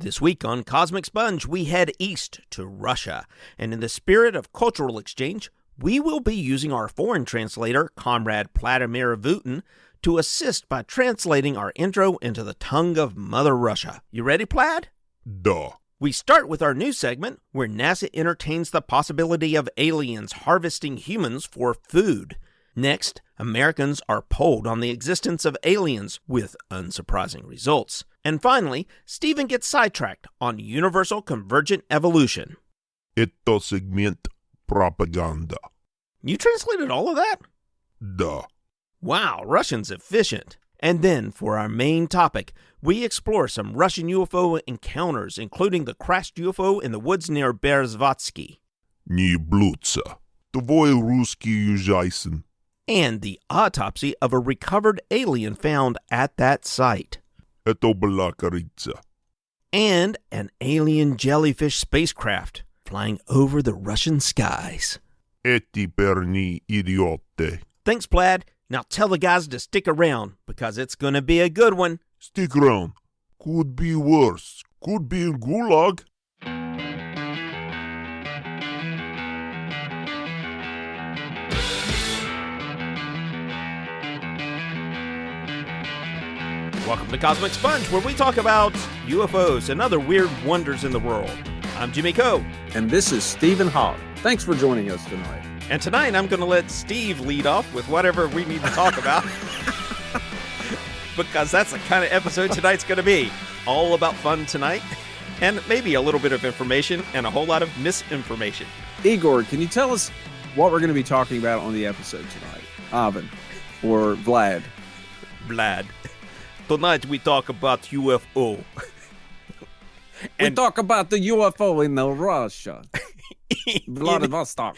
This week on Cosmic Sponge, we head east to Russia, and in the spirit of cultural exchange, we will be using our foreign translator, Comrade Vladimir Vutin, to assist by translating our intro into the tongue of Mother Russia. You ready, Plaid? Duh. We start with our news segment, where NASA entertains the possibility of aliens harvesting humans for food. Next, Americans are polled on the existence of aliens, with unsurprising results. And finally, Stephen gets sidetracked on universal convergent evolution. Ito segment propaganda. You translated all of that? Duh. Wow, Russian's efficient. And then, for our main topic, we explore some Russian UFO encounters, including the crashed UFO in the woods near Berezovsky. Не блудца. Твой русский ужасен. And the autopsy of a recovered alien found at that site. Это была корица. And an alien jellyfish spacecraft flying over the Russian skies. Эти парни идиоты. Thanks, Plaid. Now tell the guys to stick around, because it's going to be a good one. Stick around. Could be worse. Could be in Gulag. Welcome to Cosmic Sponge, where we talk about UFOs and other weird wonders in the world. I'm Jimmy Coe. And this is Stephen Hawk. Thanks for joining us tonight. And tonight I'm going to let Steve lead off with whatever we need to talk about. Because that's the kind of episode tonight's going to be. All about fun tonight. And maybe a little bit of information and a whole lot of misinformation. Igor, can you tell us what we're going to be talking about on the episode tonight? Ivan or Vlad? Vlad. Tonight we talk about UFO. We talk about the UFO in the Russia. Vladivostok.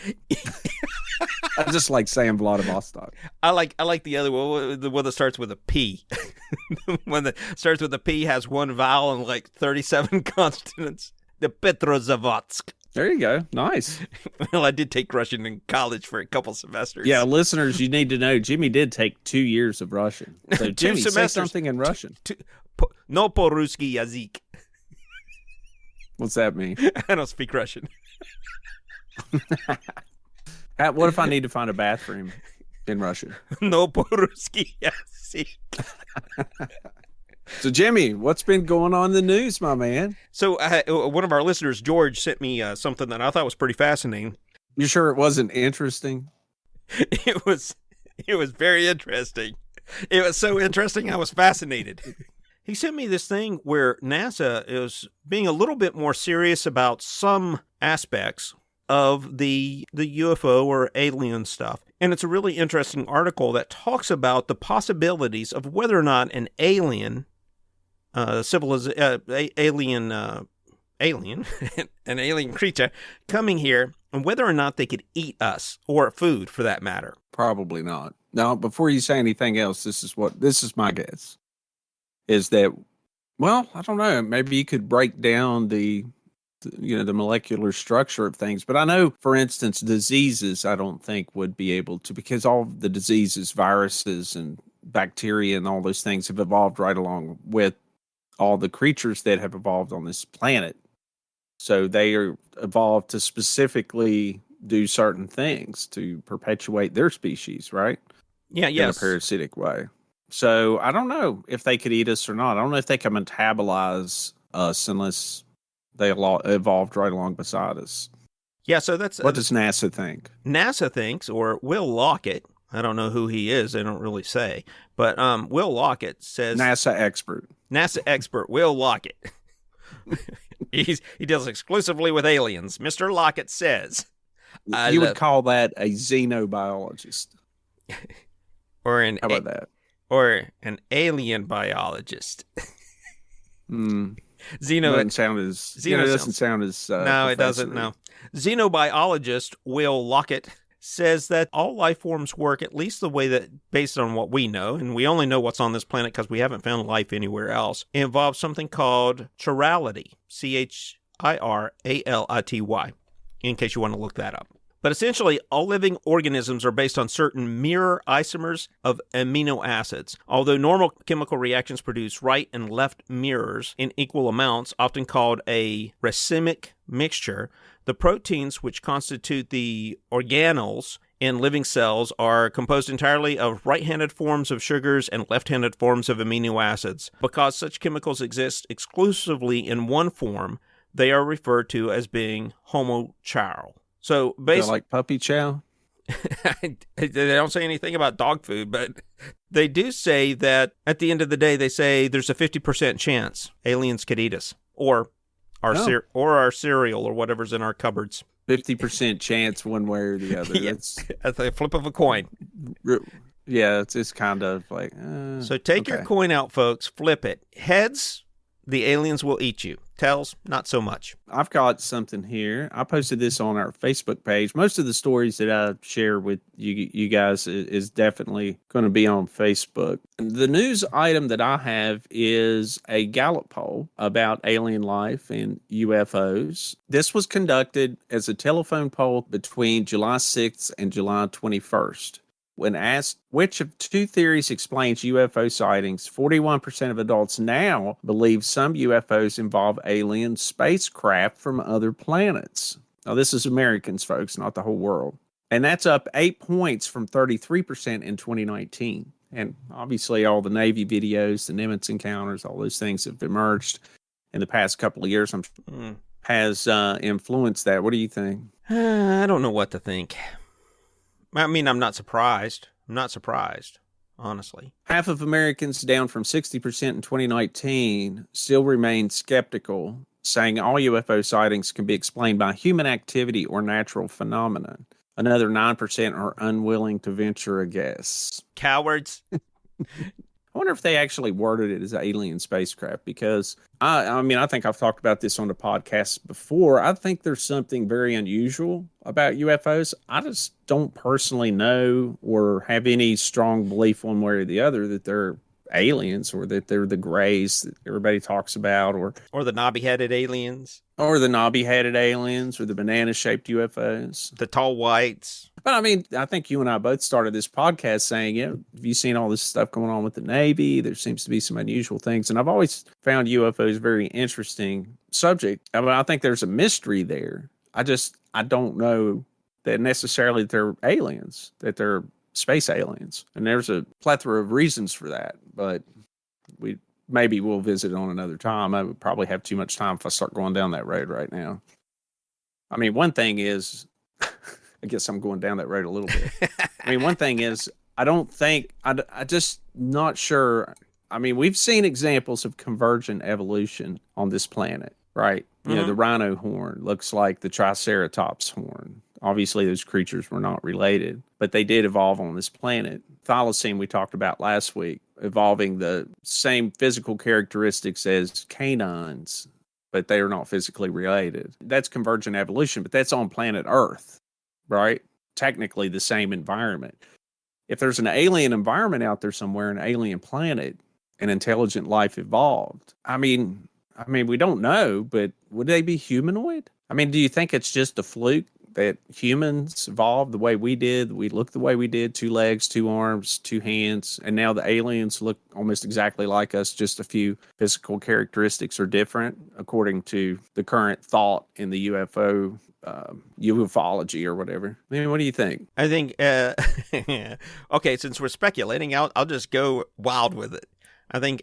I just like saying Vladivostok. I like the other one, the one that starts with a P. The one that starts with a P has one vowel and like 37 consonants. The Petro Zavaska. There you go. Nice. Well, I did take Russian in college for a couple semesters. Yeah, listeners, you need to know Jimmy did take 2 years of Russian. So Jimmy, say something in Russian. No по-русски язык. What's that mean? I don't speak Russian. What if I need to find a bathroom in Russian? No по-русски язык. So, Jimmy, what's been going on in the news, my man? So, one of our listeners, George, sent me something that I thought was pretty fascinating. You sure it wasn't interesting? It was very interesting. It was so interesting, I was fascinated. He sent me this thing where NASA is being a little bit more serious about some aspects of the UFO or alien stuff. And it's a really interesting article that talks about the possibilities of whether or not an alien, an alien creature coming here, and whether or not they could eat us or food for that matter. Probably not. Now, before you say anything else, this is my guess. Is that, well, I don't know, maybe you could break down the molecular structure of things. But I know, for instance, diseases, I don't think would be able to, because all the diseases, viruses and bacteria and all those things have evolved right along with all the creatures that have evolved on this planet. So they are evolved to specifically do certain things to perpetuate their species, right? Yeah, yes. In a parasitic way. So I don't know if they could eat us or not. I don't know if they can metabolize us unless they evolved right along beside us. Yeah, so that's... What does NASA think? NASA thinks, or Will Lockett, I don't know who he is, they don't really say, but Will Lockett says... NASA expert Will Lockett. He deals exclusively with aliens. Mr. Lockett says... You would call that a xenobiologist. How about that? Or an alien biologist. Doesn't sound as no, it doesn't. No, xenobiologist Will Lockett says that all life forms work at least the way that, based on what we know, and we only know what's on this planet because we haven't found life anywhere else. It involves something called chirality, chirality. In case you want to look that up. But essentially, all living organisms are based on certain mirror isomers of amino acids. Although normal chemical reactions produce right and left mirrors in equal amounts, often called a racemic mixture, the proteins which constitute the organelles in living cells are composed entirely of right-handed forms of sugars and left-handed forms of amino acids. Because such chemicals exist exclusively in one form, they are referred to as being homochiral. So basically, like puppy chow? They don't say anything about dog food, but they do say that at the end of the day, they say there's a 50% chance aliens could eat us or our cereal or whatever's in our cupboards. 50% chance one way or the other. Yes, at the flip of a coin. Yeah, it's kind of like... so take your coin out, folks. Flip it. Heads, the aliens will eat you. Tails, not so much. I've got something here. I posted this on our Facebook page. Most of the stories that I share with you guys is definitely going to be on Facebook. The news item that I have is a Gallup poll about alien life and UFOs. This was conducted as a telephone poll between July 6th and July 21st. When asked which of two theories explains UFO sightings, 41% of adults now believe some UFOs involve alien spacecraft from other planets. Now, this is Americans, folks, not the whole world. And that's up 8 points from 33% in 2019. And obviously, all the Navy videos, the Nimitz encounters, all those things have emerged in the past couple of years, has influenced that. What do you think? I don't know what to think. I mean, I'm not surprised. Honestly. Half of Americans, down from 60% in 2019, still remain skeptical, saying all UFO sightings can be explained by human activity or natural phenomenon. Another 9% are unwilling to venture a guess. Cowards. I wonder if they actually worded it as alien spacecraft, because I think I've talked about this on the podcast before. I think there's something very unusual about UFOs. I just don't personally know or have any strong belief one way or the other that they're aliens or that they're the grays that everybody talks about, or the knobby-headed aliens. Or the knobby-headed aliens, or the banana-shaped UFOs. The tall whites. But I mean, I think you and I both started this podcast saying, have you seen all this stuff going on with the Navy? There seems to be some unusual things. And I've always found UFOs a very interesting subject. I mean, I think there's a mystery there. I don't know that necessarily they're aliens, that they're space aliens. And there's a plethora of reasons for that. But maybe we'll visit on another time. I would probably have too much time if I start going down that road right now. I mean, one thing is, I guess I'm going down that road a little bit. I mean, one thing is, I just not sure. I mean, we've seen examples of convergent evolution on this planet, right? You know, the rhino horn looks like the Triceratops horn. Obviously, those creatures were not related, but they did evolve on this planet. Thylacine, we talked about last week, evolving the same physical characteristics as canines, but they are not physically related. That's convergent evolution, but that's on planet Earth, right? Technically the same environment. If there's an alien environment out there somewhere, an alien planet, and intelligent life evolved, I mean, we don't know, but would they be humanoid? I mean, do you think it's just a fluke that humans evolved the way we did? We look the way we did, 2 legs, 2 arms, 2 hands, and now the aliens look almost exactly like us, just a few physical characteristics are different, according to the current thought in the UFO ufology or whatever. I mean, what do you think? I think, okay, since we're speculating, I'll just go wild with it. I think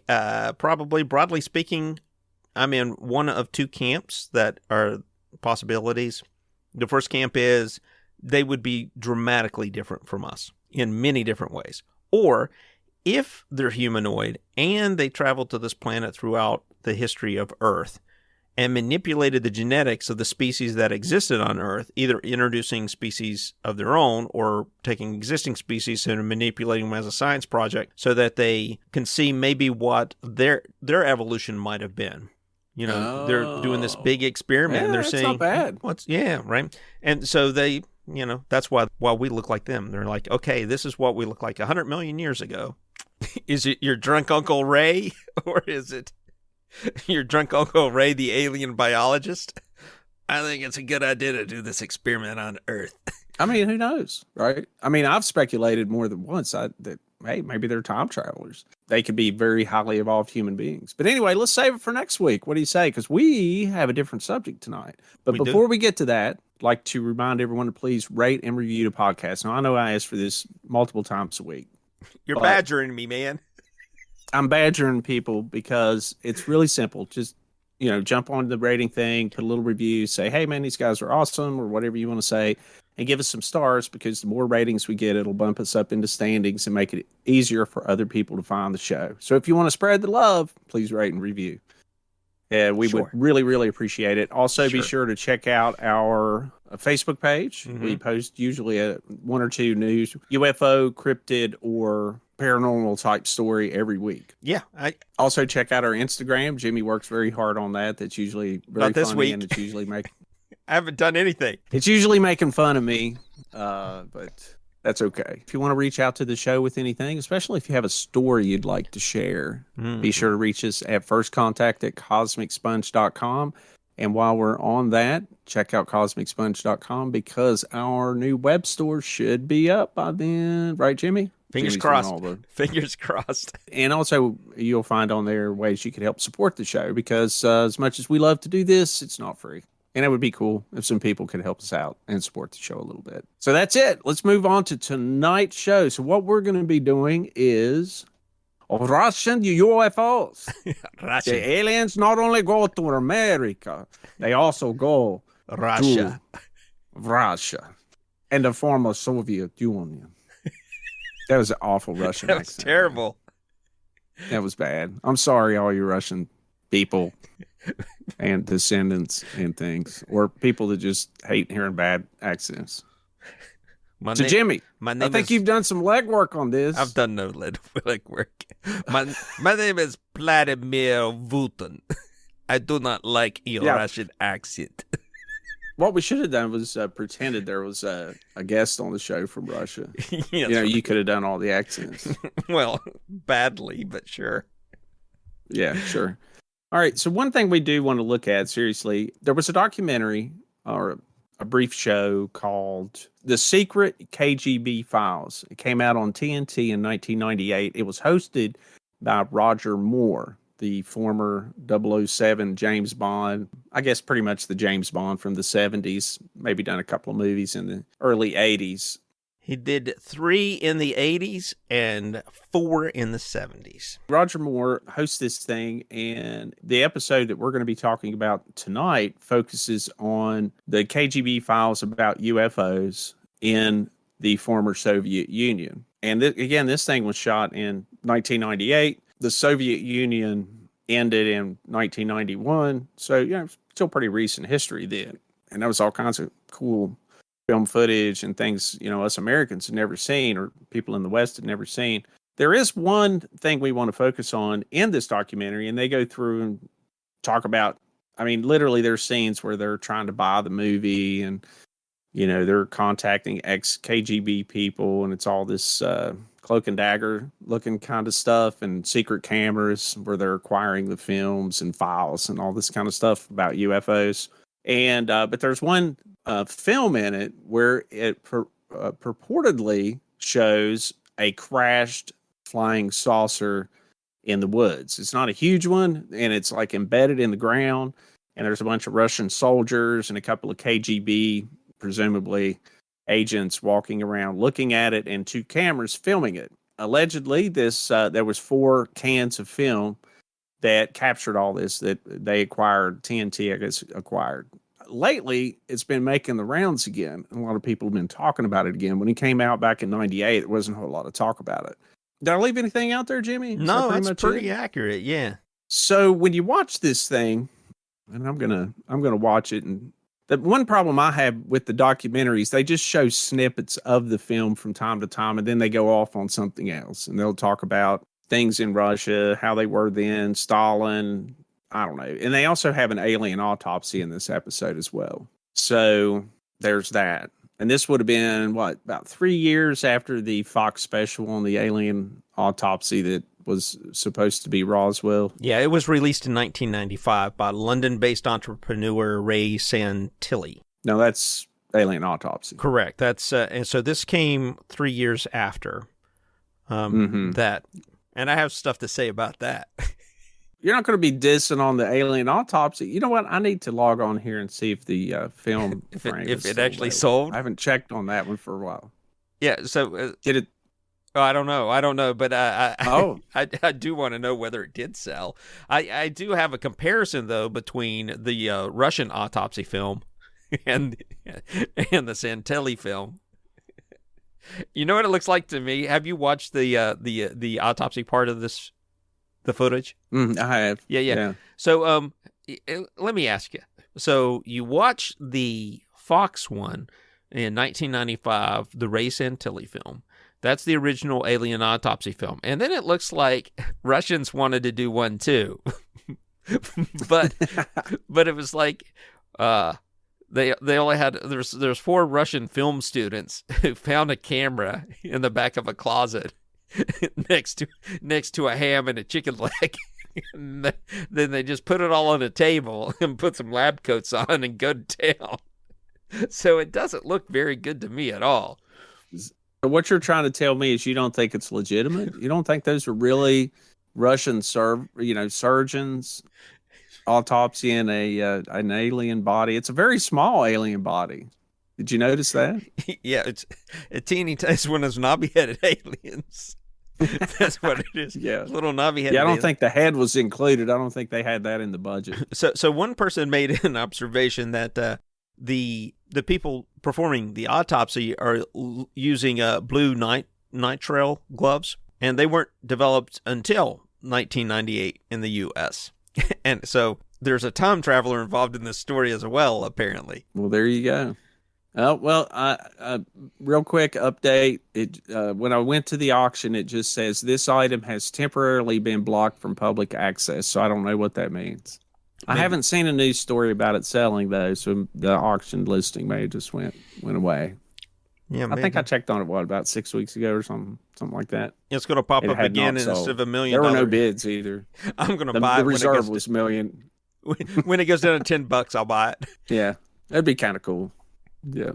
probably, broadly speaking, I'm in one of 2 camps that are possibilities. The first camp is they would be dramatically different from us in many different ways. Or if they're humanoid and they traveled to this planet throughout the history of Earth and manipulated the genetics of the species that existed on Earth, either introducing species of their own or taking existing species and manipulating them as a science project so that they can see maybe what their evolution might have been. You know, they're doing this big experiment and they're saying, not bad. Right. And so they, you know, that's why we look like them. They're like, okay, this is what we look like 100 million years ago. Is it your drunk Uncle Ray, or is it your drunk Uncle Ray, the alien biologist? I think it's a good idea to do this experiment on Earth. I mean, who knows, right? I mean, I've speculated more than once that, hey, maybe they're time travelers. They could be very highly evolved human beings. But anyway, let's save it for next week. What do you say? Because we have a different subject tonight. But before we get to that, I'd like to remind everyone to please rate and review the podcast. Now, I know I ask for this multiple times a week. You're badgering me, man. I'm badgering people because it's really simple. Just, jump on the rating thing, put a little review, say, hey, man, these guys are awesome, or whatever you want to say, and give us some stars, because the more ratings we get, it'll bump us up into standings and make it easier for other people to find the show. So if you want to spread the love, please rate and review. Yeah, we would really, really appreciate it. Also, be sure to check out our Facebook page. Mm-hmm. We post usually one or two news, UFO, cryptid, or paranormal type story every week. Yeah. Also, check out our Instagram. Jimmy works very hard on that. That's usually very funny, week. And it's usually I haven't done anything. It's usually making fun of me, but that's okay. If you want to reach out to the show with anything, especially if you have a story you'd like to share, be sure to reach us at firstcontact@cosmicsponge.com. And while we're on that, check out cosmicsponge.com, because our new web store should be up by then. Right, Jimmy? Fingers crossed. Fingers crossed. And also, you'll find on there ways you can help support the show, because as much as we love to do this, it's not free. And it would be cool if some people could help us out and support the show a little bit. So that's it. Let's move on to tonight's show. So what we're going to be doing is Russian UFOs. The aliens not only go to America, they also go to Russia and the former Soviet Union. That was an awful Russian accent. That was terrible. That was bad. I'm sorry, all you Russian people and descendants and things, or people that just hate hearing bad accents. Jimmy, I think you've done some legwork on this. I've done no legwork. My name is Vladimir Putin. I do not like your Russian accent. What we should have done was pretended there was a guest on the show from Russia. Yes. You could have done all the accents. Well, badly, but sure. Yeah, sure. All right, so one thing we do want to look at, seriously, there was a documentary or a brief show called The Secret KGB Files. It came out on TNT in 1998. It was hosted by Roger Moore, the former 007 James Bond. I guess pretty much the James Bond from the 70s, maybe done a couple of movies in the early 80s. He did 3 in the 80s and 4 in the 70s. Roger Moore hosts this thing, and the episode that we're going to be talking about tonight focuses on the KGB files about UFOs in the former Soviet Union. And again, this thing was shot in 1998. The Soviet Union ended in 1991. So, still pretty recent history then. And that was all kinds of cool film footage and things, us Americans had never seen, or people in the West had never seen. There is one thing we want to focus on in this documentary, and they go through and talk about, literally there's scenes where they're trying to buy the movie, and, they're contacting ex-KGB people, and it's all this cloak and dagger looking kind of stuff, and secret cameras where they're acquiring the films and files and all this kind of stuff about UFOs. And but there's one film in it where it purportedly shows a crashed flying saucer in the woods. It's not a huge one, and it's like embedded in the ground, and there's a bunch of Russian soldiers and a couple of KGB, presumably agents, walking around looking at it, and 2 cameras filming it. Allegedly, there was 4 cans of film that captured all this that they acquired, TNT, I guess, acquired. Lately, it's been making the rounds again. A lot of people have been talking about it again. When it came out back in 98, there wasn't a whole lot of talk about it. Did I leave anything out there, Jimmy? No, that's pretty accurate, yeah. So when you watch this thing, and I'm gonna watch it, and the one problem I have with the documentaries, they just show snippets of the film from time to time, and then they go off on something else, and they'll talk about things in Russia, how they were then, Stalin, I don't know. And they also have an alien autopsy in this episode as well. So there's that. And this would have been, about 3 years after the Fox special on the alien autopsy that was supposed to be Roswell. Yeah, it was released in 1995 by London-based entrepreneur Ray Santilli. No, that's alien autopsy. Correct. That's and so this came 3 years after that, and I have stuff to say about that. You're not going to be dissing on the alien autopsy. You know what? I need to log on here and see if the film if frame it is actually still sold. I haven't checked on that one for a while. Yeah. So Did it? oh, I don't know, but I do want to know whether it did sell. I do have a comparison though between the Russian autopsy film and the Santelli film. You know what it looks like to me? Have you watched the autopsy part of this, the footage? I have. Yeah. So let me ask you. So you watch the Fox one in 1995, the Ray Santelli film. That's the original alien autopsy film. And then it looks like Russians wanted to do one too. but it was like they only had there's 4 Russian film students who found a camera in the back of a closet next to a ham and a chicken leg. And then they just put it all on a table and put some lab coats on and go to town. So it doesn't look very good to me at all. So what you're trying to tell me is you don't think it's legitimate? You don't think those are really Russian surgeons autopsying an alien body? It's a very small alien body. Did you notice that? Yeah, it's a teeny tiny one of those knobby-headed aliens. That's what it is. Yeah, little knobby-headed. Yeah, I don't think the head was included. I don't think they had that in the budget. So one person made an observation that the people performing the autopsy are using blue nitrile gloves, and they weren't developed until 1998 in the U.S. And so there's a time traveler involved in this story as well, apparently. Well, there you go. Well, real quick update. When I went to the auction, it just says this item has temporarily been blocked from public access. So I don't know what that means. Maybe. I haven't seen a news story about it selling though, so the auction listing may have just went away. Yeah, maybe. I think I checked on it about 6 weeks ago or something like that. It's going to pop up again instead of $1 million. There were no bids either. I'm going to buy it. The reserve was $1 million. When it goes down to $10, I'll buy it. Yeah, that'd be kind of cool. Yeah.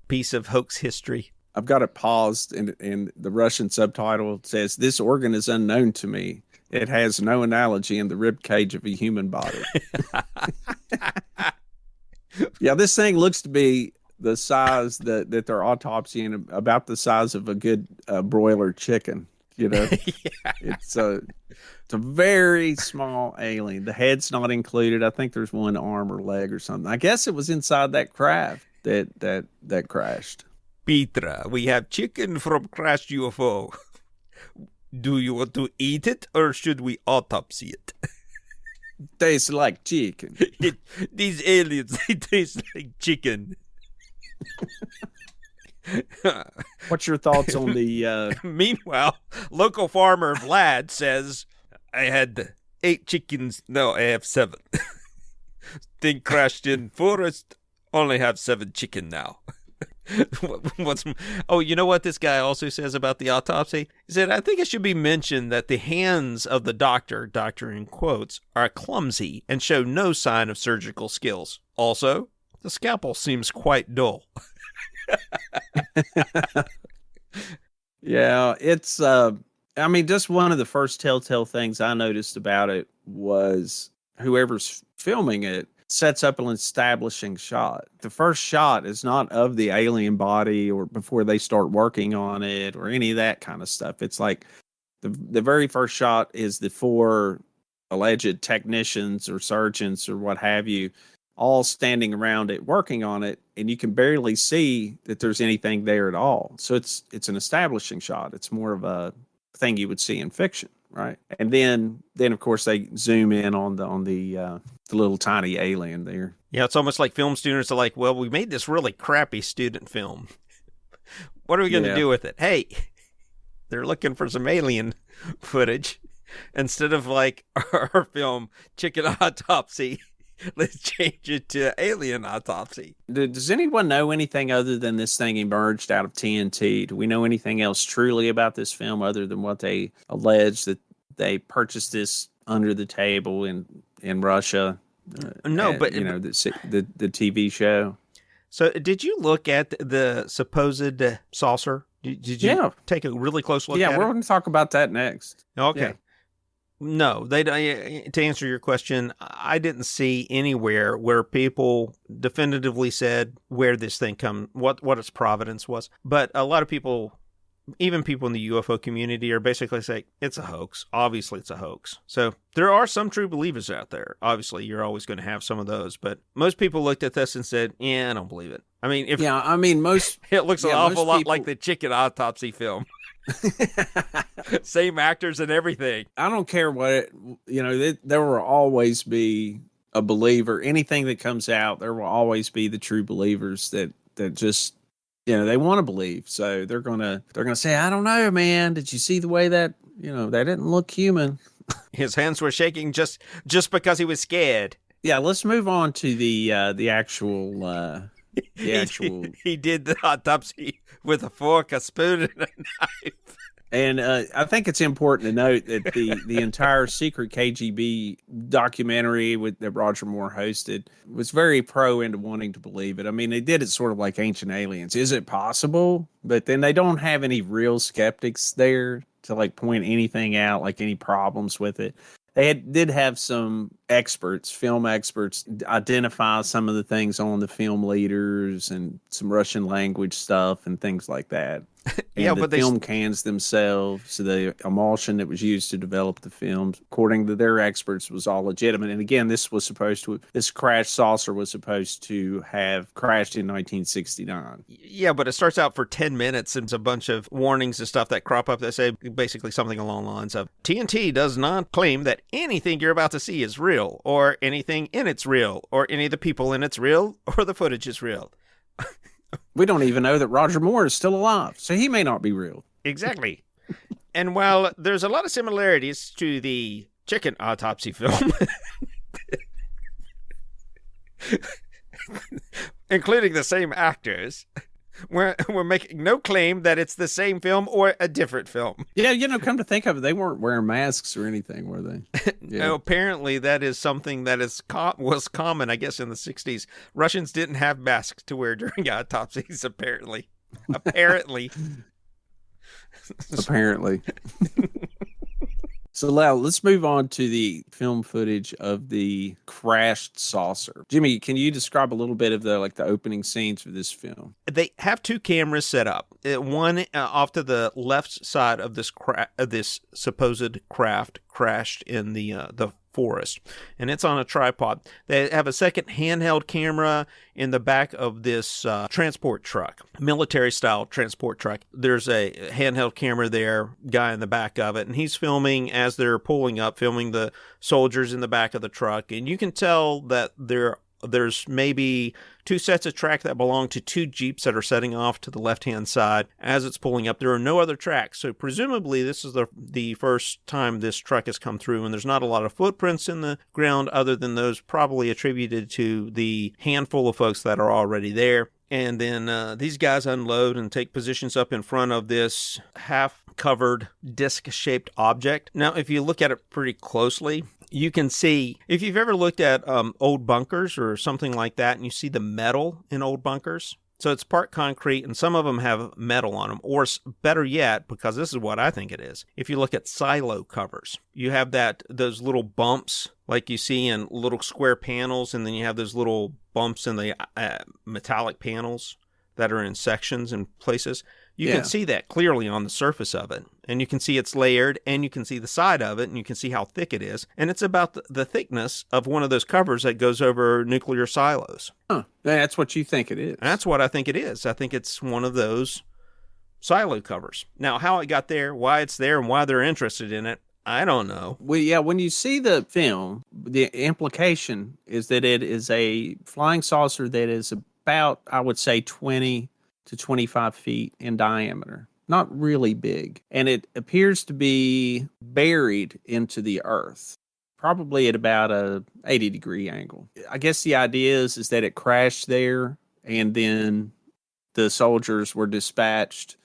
Piece of hoax history. I've got it paused, and the Russian subtitle says, "This organ is unknown to me. It has no analogy in the rib cage of a human body." Yeah, this thing looks to be the size that they're autopsying, about the size of a good broiler chicken. You know, yeah. It's a very small alien. The head's not included. I think there's one arm or leg or something. I guess it was inside that craft that crashed. Petra, we have chicken from crashed UFO. Do you want to eat it or should we autopsy it? Tastes like chicken. These aliens, they taste like chicken. What's your thoughts on the... Meanwhile, local farmer Vlad says, I had 8 chickens. No, I have 7. Thing crashed in forest. Only have 7 chicken now. You know what this guy also says about the autopsy? He said, I think it should be mentioned that the hands of the doctor in quotes, are clumsy and show no sign of surgical skills. Also, the scalpel seems quite dull. Yeah, it's just one of the first telltale things I noticed about it was whoever's filming it sets up an establishing shot. The first shot is not of the alien body or before they start working on it or any of that kind of stuff. It's like the very first shot is the 4 alleged technicians or surgeons or what have you all standing around it working on it, and you can barely see that there's anything there at all. So it's an establishing shot. It's more of a thing you would see in fiction, right? And then of course they zoom in on the little tiny alien there. Yeah, it's almost like film students are like, well, we made this really crappy student film. What are we going to do with it? Hey, they're looking for some alien footage instead of like our film Chicken Autopsy. Let's change it to Alien Autopsy. Does anyone know anything other than this thing emerged out of TNT? Do we know anything else truly about this film other than what they allege that they purchased this under the table in Russia? No, but the TV show. So did you look at the supposed saucer? Did you take a really close look at it? Yeah, we're going to talk about that next. Okay. Yeah. No, to answer your question, I didn't see anywhere where people definitively said where this thing what its provenance was. But a lot of people, even people in the UFO community, are basically saying it's a hoax. Obviously, it's a hoax. So there are some true believers out there. Obviously, you're always going to have some of those. But most people looked at this and said, "Yeah, I don't believe it." I mean, most it looks an awful lot like the chicken autopsy film. Same actors and everything. I don't care what there will always be a believer. Anything that comes out, there will always be the true believers that just they want to believe. So they're gonna say, I don't know, man. Did you see the way that that didn't look human? His hands were shaking just because he was scared. Yeah, let's move on to the actual. He did the autopsy with a fork, a spoon, and a knife. And I think it's important to note that the entire Secret KGB documentary that Roger Moore hosted was very pro into wanting to believe it. I mean, they did it sort of like Ancient Aliens. Is it possible? But then they don't have any real skeptics there to like point anything out, like any problems with it. They did have some experts, film experts, identify some of the things on the film leaders and some Russian language stuff and things like that. And the film cans themselves, the emulsion that was used to develop the films, according to their experts, was all legitimate. And again, this crash saucer was supposed to have crashed in 1969. Yeah, but it starts out for 10 minutes and it's a bunch of warnings and stuff that crop up that say basically something along the lines of TNT does not claim that anything you're about to see is real, or anything in it's real, or any of the people in it's real, or the footage is real. We don't even know that Roger Moore is still alive, so he may not be real. Exactly. And while there's a lot of similarities to the chicken autopsy film, including the same actors, we're making no claim that it's the same film or a different film. Yeah, come to think of it, they weren't wearing masks or anything, were they? Yeah. No, apparently that is something that was common, I guess, in the 60s. Russians didn't have masks to wear during autopsies, apparently. Apparently. So, Lau, let's move on to the film footage of the crashed saucer. Jimmy, can you describe a little bit of the opening scenes for this film? They have two cameras set up. One off to the left side of this supposed craft crashed in the forest, and it's on a tripod. They have a second handheld camera in the back of this transport truck, military-style transport truck. There's a handheld camera there, guy in the back of it, and he's filming as they're pulling up, filming the soldiers in the back of the truck, and you can tell that there's maybe two sets of track that belong to two Jeeps that are setting off to the left-hand side as it's pulling up. There are no other tracks, so presumably this is the first time this truck has come through, and there's not a lot of footprints in the ground other than those probably attributed to the handful of folks that are already there. And then these guys unload and take positions up in front of this half-covered disc-shaped object. Now, if you look at it pretty closely, you can see, if you've ever looked at old bunkers or something like that, and you see the metal in old bunkers, so it's part concrete, and some of them have metal on them, or better yet, because this is what I think it is, if you look at silo covers, you have those little bumps like you see in little square panels, and then you have those little bumps in the metallic panels that are in sections and places. You can see that clearly on the surface of it, and you can see it's layered, and you can see the side of it, and you can see how thick it is, and it's about the thickness of one of those covers that goes over nuclear silos. Huh. That's what you think it is. That's what I think it is. I think it's one of those silo covers. Now, how it got there, why it's there, and why they're interested in it, I don't know. Well, yeah, when you see the film, the implication is that it is a flying saucer that is about, I would say, 20 to 25 feet in diameter. Not really big. And it appears to be buried into the earth, probably at about a 80-degree angle. I guess the idea is that it crashed there, and then the soldiers were dispatched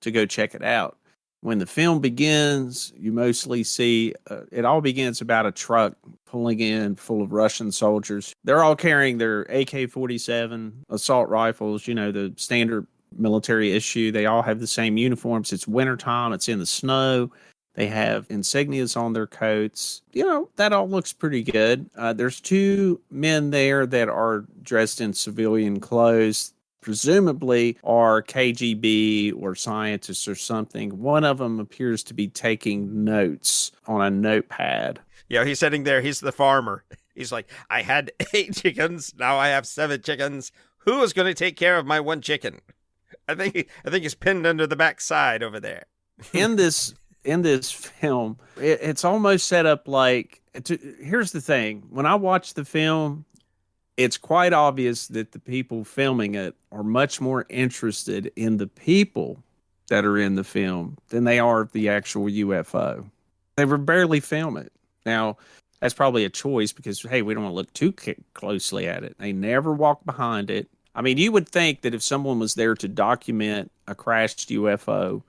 to go check it out. When the film begins, you mostly see it all begins about a truck pulling in full of Russian soldiers. They're all carrying their AK-47 assault rifles, the standard military issue. They all have the same uniforms. It's wintertime. It's in the snow. They have insignias on their coats. That all looks pretty good. There's two men there that are dressed in civilian clothes, presumably are KGB or scientists or something. One of them appears to be taking notes on a notepad. Yeah, he's sitting there. He's the farmer. He's like, I had 8 chickens. Now I have 7 chickens. Who is going to take care of my 1 chicken? I think he's pinned under the backside over there. In this film, it's almost set up like, here's the thing. When I watch the film, it's quite obvious that the people filming it are much more interested in the people that are in the film than they are the actual UFO. They were barely film it. Now, that's probably a choice because, hey, we don't want to look too closely at it. They never walk behind it. I mean, you would think that if someone was there to document a crashed UFO,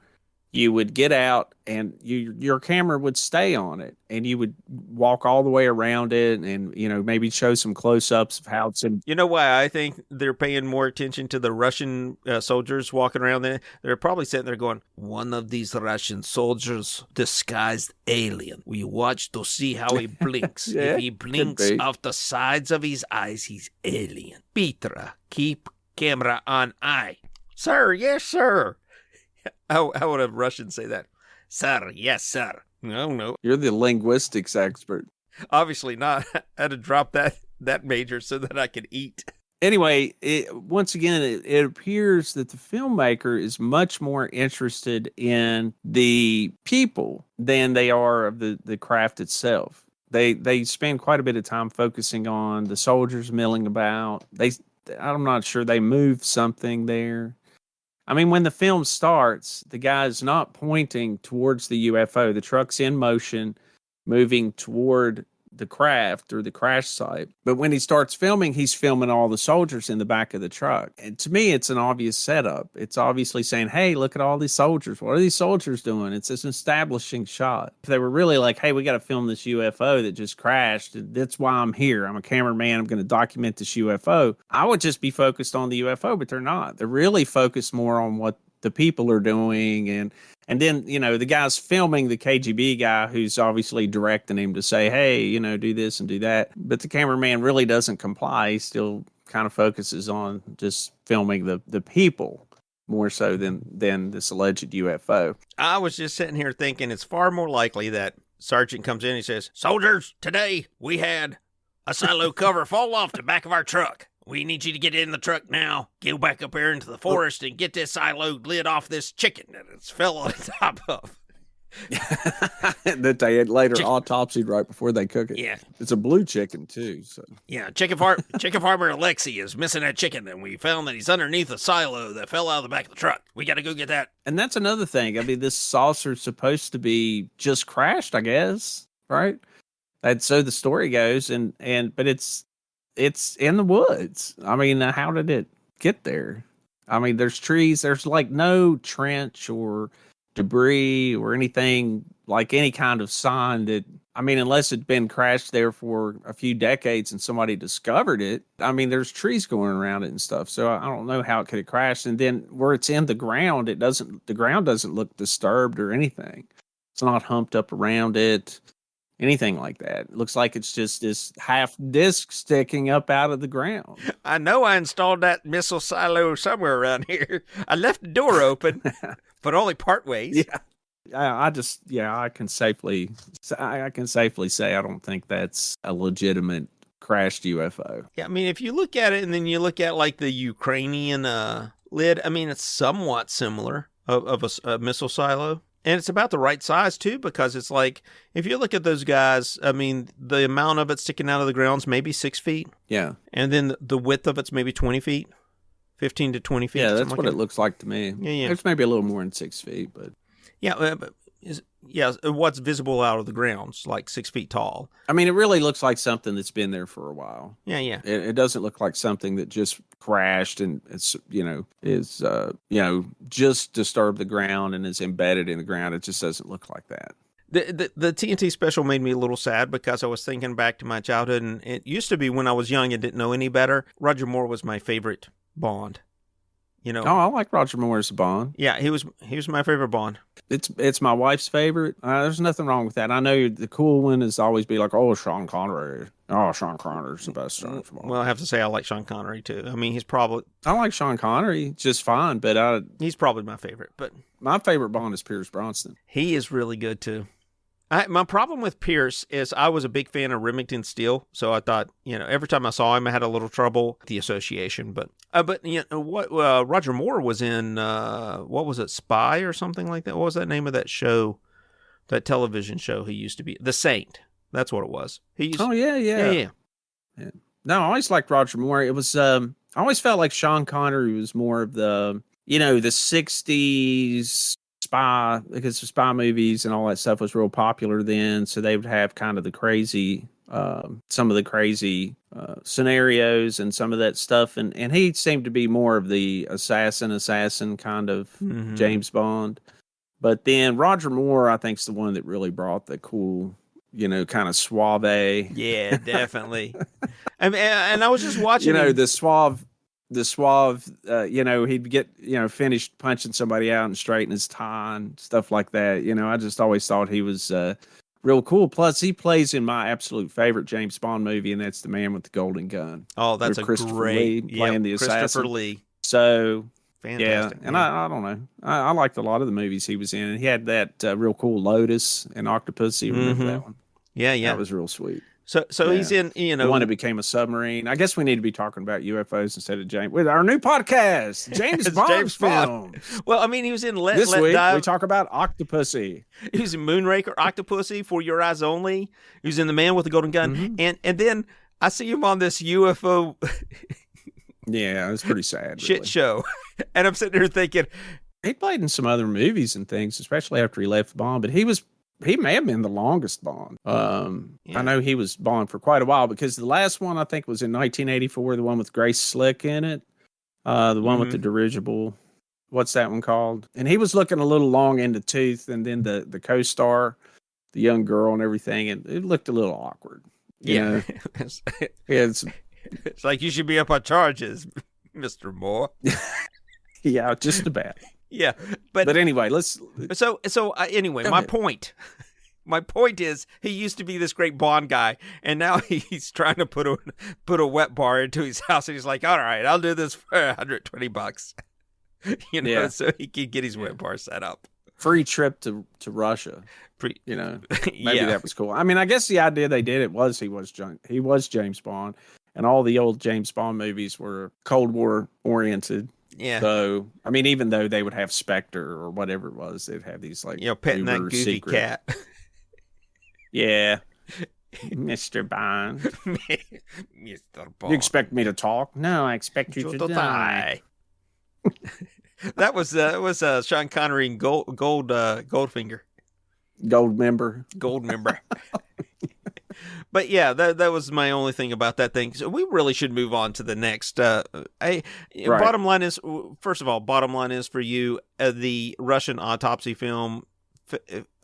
you would get out and your camera would stay on it and you would walk all the way around it and, maybe show some close-ups of how it's in. You know why I think they're paying more attention to the Russian soldiers walking around there? They're probably sitting there going, one of these Russian soldiers disguised alien. We watch to see how he blinks. Yeah, if he blinks off the sides of his eyes, he's alien. Petra, keep camera on eye. Sir, yes, sir. How would a Russian say that? Sir, yes, sir. No. You're the linguistics expert. Obviously not. I had to drop that major so that I could eat. Anyway, once again, it appears that the filmmaker is much more interested in the people than they are of the craft itself. They spend quite a bit of time focusing on the soldiers milling about. I'm not sure they move something there. I mean, when the film starts, the guy's not pointing towards the UFO. The truck's in motion, moving toward the craft or the crash site. But when he starts filming, he's filming all the soldiers in the back of the truck. And to me, it's an obvious setup. It's obviously saying, hey, look at all these soldiers. What are these soldiers doing? It's an establishing shot. If they were really like, hey, we got to film this UFO that just crashed. That's why I'm here. I'm a cameraman. I'm going to document this UFO. I would just be focused on the UFO, but they're not. They're really focused more on what the people are doing. And then, the guy's filming the KGB guy who's obviously directing him to say, hey, do this and do that. But the cameraman really doesn't comply. He still kind of focuses on just filming the people more so than this alleged UFO. I was just sitting here thinking it's far more likely that Sergeant comes in and he says, soldiers, today we had a silo cover fall off the back of our truck. We need you to get in the truck now, go back up here into the forest and get this silo lid off this chicken that it's fell on top of. That they had later autopsied right before they cook it. Yeah. It's a blue chicken, too. So. Yeah, chicken farmer Alexei is missing that chicken, and we found that he's underneath a silo that fell out of the back of the truck. We got to go get that. And that's another thing. I mean, this saucer's supposed to be just crashed, I guess, right? So the story goes, but it's in the woods. I mean, how did it get there? I mean, there's trees. There's like no trench or debris or anything, like any kind of sign that, I mean, unless it'd been crashed there for a few decades and somebody discovered it. I mean, there's trees going around it and stuff. So I don't know how it could have crashed. And then where it's in the ground, the ground doesn't look disturbed or anything. It's not humped up around it. Anything like that. It looks like it's just this half disc sticking up out of the ground. I know I installed that missile silo somewhere around here. I left the door open, but only part ways. Yeah. I can safely say I don't think that's a legitimate crashed UFO. Yeah, I mean, if you look at it and then you look at like the Ukrainian lid, I mean, it's somewhat similar of a missile silo. And it's about the right size, too, because it's like, if you look at those guys, I mean, the amount of it sticking out of the ground is maybe 6 feet. Yeah. And then the width of it's maybe 20 feet, 15 to 20 feet. Yeah, that's what it looks like to me. Yeah. It's maybe a little more than 6 feet, but. Yeah, but what's visible out of the ground, like 6 feet tall. I mean, it really looks like something that's been there for a while. Yeah, yeah. It doesn't look like something that just crashed and it's, just disturbed the ground and is embedded in the ground. It just doesn't look like that. The TNT special made me a little sad because I was thinking back to my childhood, and it used to be when I was young and didn't know any better, Roger Moore was my favorite Bond. Oh, I like Roger Moore as Bond. Yeah, he was my favorite Bond. It's my wife's favorite. There's nothing wrong with that. I know the cool one is always be like, oh, Sean Connery. Oh, Sean Connery's the best Bond. Well, I have to say I like Sean Connery too. I mean, I like Sean Connery just fine, but he's probably my favorite. But my favorite Bond is Pierce Brosnan. He is really good too. My problem with Pierce is I was a big fan of Remington Steele, so I thought, every time I saw him, I had a little trouble with the association. But Roger Moore was in, what was it, Spy or something like that? What was that name of that show, that television show he used to be? The Saint. That's what it was. Yeah. No, I always liked Roger Moore. It was, I always felt like Sean Connery was more of the, the 60s spy, because the spy movies and all that stuff was real popular then, so they would have kind of the crazy some of the crazy scenarios and some of that stuff, and he seemed to be more of the assassin kind of James Bond. But then Roger Moore, I think, is the one that really brought the cool, kind of suave. Yeah, definitely. And I was just watching the suave, he'd get, finished punching somebody out and straighten his tie and stuff like that. I just always thought he was real cool. Plus, he plays in my absolute favorite James Bond movie, and that's The Man with the Golden Gun. Oh, that's great playing the assassin. Christopher Lee. So, fantastic. Yeah, and I don't know. I liked a lot of the movies he was in, and he had that real cool Lotus and Octopussy. Remember that one? Yeah. That was real sweet. So he's in, the one that became a submarine. I guess we need to be talking about UFOs instead of James with our new podcast, James Bond films. Well, I mean, he was in This week we talk about Octopussy. He was in Moonraker, Octopussy, For Your Eyes Only. He was in The Man with the Golden Gun, and then I see him on this UFO. Yeah, it's pretty sad. Shit really. Show, and I'm sitting there thinking he played in some other movies and things, especially after he left Bond. But he may have been the longest Bond. I know he was Bond for quite a while, because the last one I think was in 1984, the one with Grace Slick in it, the one with the dirigible. What's that one called? And he was looking a little long in the tooth, and then the co-star, the young girl and everything, and it looked a little awkward. You know? It's like you should be up on charges, Mr. Moore. Yeah, just about. Yeah, but anyway, anyway, my point is he used to be this great Bond guy, and now he's trying to put a wet bar into his house, and he's like, all right, I'll do this for $120, so he can get his wet bar set up. Free trip to Russia. Maybe that was cool. I mean, I guess the idea they did it was he was James Bond, and all the old James Bond movies were Cold War oriented. Yeah. So, I mean, even though they would have Spectre or whatever it was, they'd have these like petting that goofy secret cat. Yeah. Mr. Bond. Mr. Bond. You expect me to talk? No, I expect you to die. That was Sean Connery and Goldfinger. Gold member. But yeah, that was my only thing about that thing. So we really should move on to the next. Right. Bottom line is for you, the Russian autopsy film,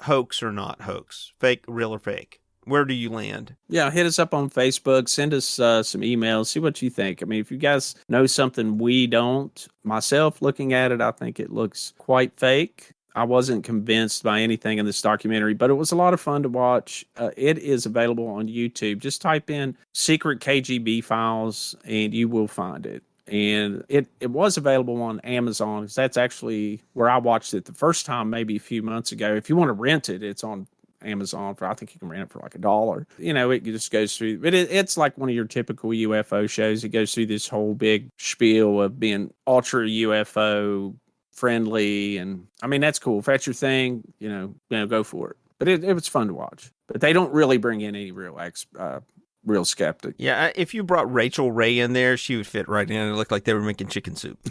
hoax or not hoax, fake, real or fake? Where do you land? Yeah, hit us up on Facebook. Send us some emails. See what you think. I mean, if you guys know something we don't, myself looking at it, I think it looks quite fake. I wasn't convinced by anything in this documentary, but it was a lot of fun to watch. It is available on YouTube. Just type in Secret Kgb Files and you will find it. And it was available on Amazon, because that's actually where I watched it the first time, maybe a few months ago. If you want to rent it, it's on Amazon I think you can rent it for like $1. It just goes through, but it's like one of your typical UFO shows. It goes through this whole big spiel of being ultra UFO friendly, and I mean, that's cool. If that's your thing, go for it. But it was fun to watch. But they don't really bring in any real skeptic. Yeah, if you brought Rachel Ray in there, she would fit right in. It looked like they were making chicken soup.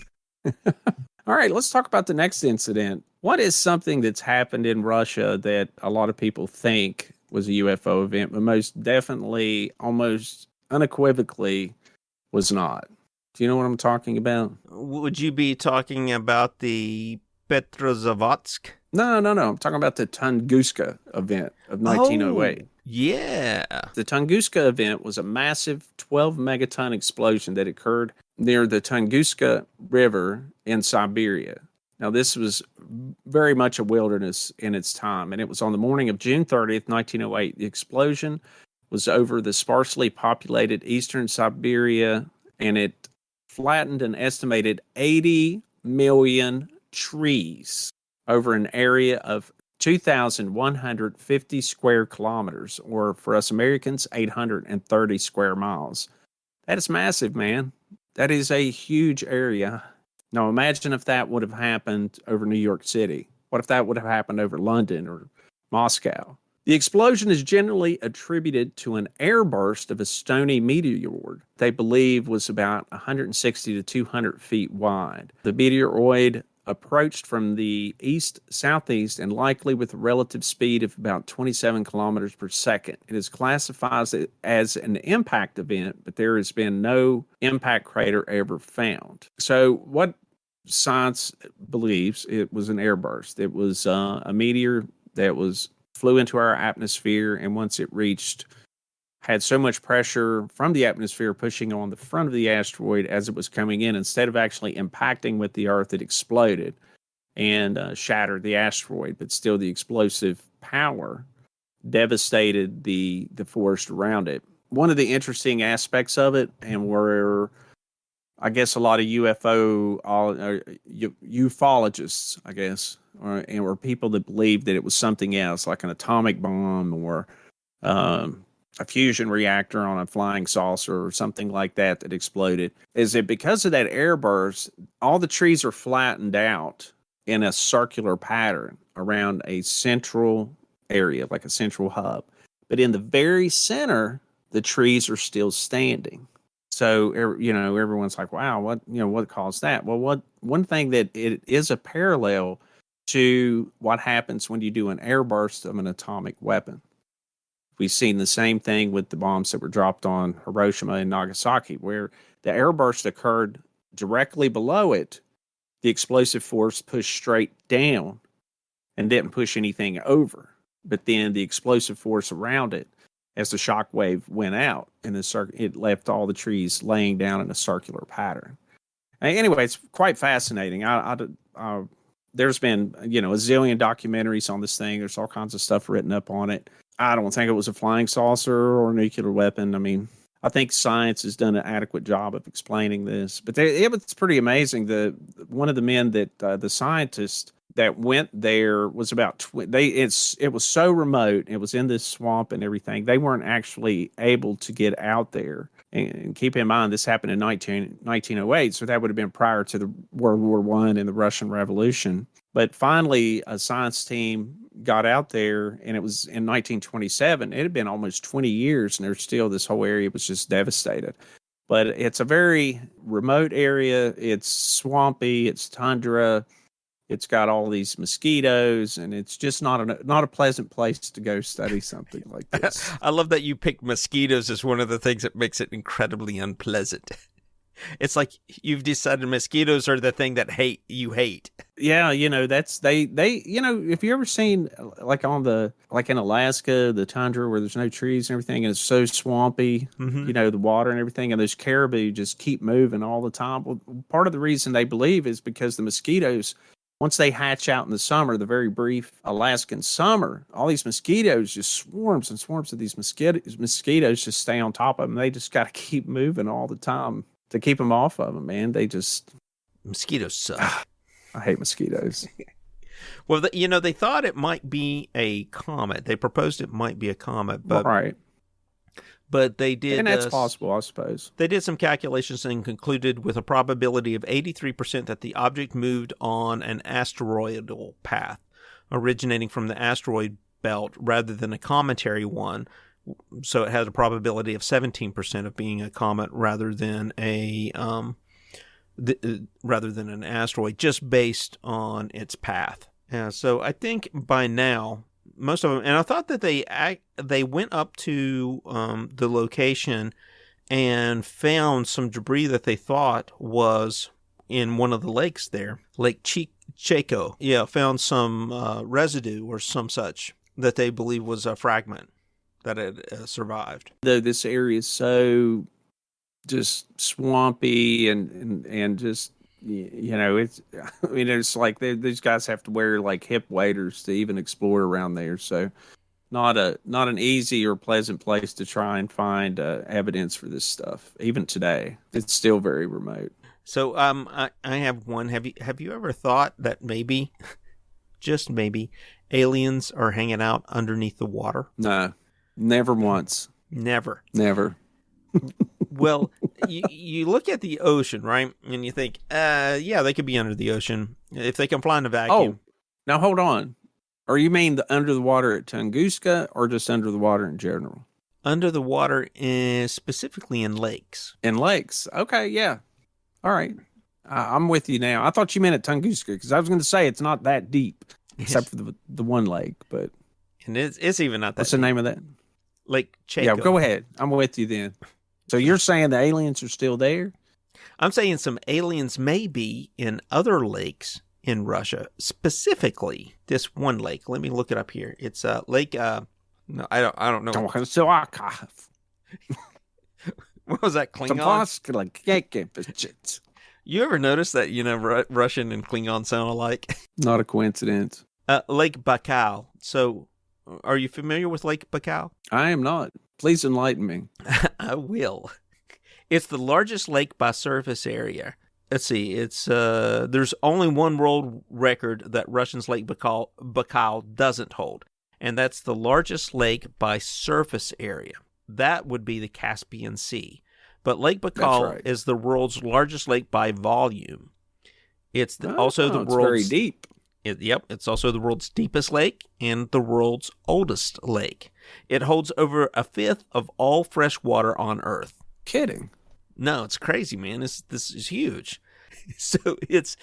All right, let's talk about the next incident. What is something that's happened in Russia that a lot of people think was a UFO event, but most definitely, almost unequivocally, was not? Do you know what I'm talking about? Would you be talking about the Petro Zavaska? No. I'm talking about the Tunguska event of 1908. Yeah. The Tunguska event was a massive 12 megaton explosion that occurred near the Tunguska River in Siberia. Now, this was very much a wilderness in its time, and it was on the morning of June 30th, 1908. The explosion was over the sparsely populated eastern Siberia, and it flattened an estimated 80 million trees over an area of 2,150 square kilometers, or for us Americans, 830 square miles. That is massive, man. That is a huge area. Now, imagine if that would have happened over New York City. What if that would have happened over London or Moscow? The explosion is generally attributed to an airburst of a stony meteoroid they believe was about 160 to 200 feet wide. The meteoroid approached from the east-southeast and likely with a relative speed of about 27 kilometers per second. It is classified as an impact event, but there has been no impact crater ever found. So what science believes, it was an airburst. It was a meteor that flew into our atmosphere, and once it had so much pressure from the atmosphere pushing on the front of the asteroid as it was coming in, instead of actually impacting with the Earth, it exploded and shattered the asteroid. But still, the explosive power devastated the forest around it. One of the interesting aspects of it, and where I guess a lot of ufologists, I guess, or people that believe that it was something else, like an atomic bomb or a fusion reactor on a flying saucer or something like that exploded, is that because of that airburst, all the trees are flattened out in a circular pattern around a central area, like a central hub. But in the very center, the trees are still standing. So, everyone's like, wow, what caused that? Well, one thing that it is a parallel to what happens when you do an airburst of an atomic weapon. We've seen the same thing with the bombs that were dropped on Hiroshima and Nagasaki, where the airburst occurred directly below it. The explosive force pushed straight down and didn't push anything over. But then the explosive force around it, as the shock wave went out, and it left all the trees laying down in a circular pattern. Anyway, it's quite fascinating. There's been, a zillion documentaries on this thing. There's all kinds of stuff written up on it. I don't think it was a flying saucer or a nuclear weapon. I mean, I think science has done an adequate job of explaining this. But it was pretty amazing. One of the men the scientist that went there was about it was so remote. It was in this swamp and everything. They weren't actually able to get out there. And keep in mind, this happened in 1908, so that would have been prior to the World War I and the Russian Revolution. But finally, a science team got out there, and it was in 1927. It had been almost 20 years, and this whole area was just devastated. But it's a very remote area. It's swampy. It's tundra. It's got all these mosquitoes, and it's just not a pleasant place to go study something like this. I love that you picked mosquitoes as one of the things that makes it incredibly unpleasant. It's like you've decided mosquitoes are the thing that you hate. Yeah, that's they if you ever seen like in Alaska, the tundra where there's no trees and everything, and it's so swampy, the water and everything, and those caribou just keep moving all the time. Well, part of the reason they believe is because the mosquitoes, once they hatch out in the summer, the very brief Alaskan summer, all these mosquitoes, just swarms and swarms of these mosquitoes just stay on top of them. They just got to keep moving all the time to keep them off of them, man. Mosquitoes suck. I hate mosquitoes. Well, they thought it might be a comet. They proposed it might be a comet, but right. But they did, and that's possible, I suppose. They did some calculations and concluded with a probability of 83% that the object moved on an asteroidal path, originating from the asteroid belt rather than a cometary one. So it has a probability of 17% of being a comet rather than a rather than an asteroid, just based on its path. So I think by now, most of them, and I thought that they went up to the location and found some debris that they thought was in one of the lakes there, Lake Chaco. Yeah, found some residue or some such that they believe was a fragment that had survived. Though this area is so just swampy and just, it's, I mean, it's like these guys have to wear like hip waders to even explore around there. So not an easy or pleasant place to try and find evidence for this stuff. Even today, it's still very remote. So I have one. Have you ever thought that maybe, just maybe, aliens are hanging out underneath the water? No, never once. Never. Well, you look at the ocean, right? And you think, yeah, they could be under the ocean if they can fly in a vacuum. Oh, now hold on. Or you mean under the water at Tunguska or just under the water in general? Under the water, specifically in lakes. In lakes. Okay, yeah. All right. I'm with you now. I thought you meant at Tunguska because I was going to say it's not that deep, except for the one lake. But and it's even not that What's deep. the name of that? Lake Chaco. Yeah, go ahead. I'm with you then. So you're saying the aliens are still there? I'm saying some aliens may be in other lakes in Russia, specifically this one lake. Let me look it up here. It's Lake. No, I don't know. What was that, Klingon? You ever notice that Russian and Klingon sound alike? Not a coincidence. Lake Baikal. So, are you familiar with Lake Baikal? I am not. Please enlighten me. I will. It's the largest lake by surface area. Let's see. It's there's only one world record that Russian's Lake Baikal doesn't hold, and that's the largest lake by surface area. That would be the Caspian Sea. But Lake Baikal is the world's largest lake by volume. It's also the world's very deep. It's also the world's deepest lake and the world's oldest lake. It holds over a fifth of all fresh water on Earth. Kidding? No, it's crazy, man. This is huge. So it's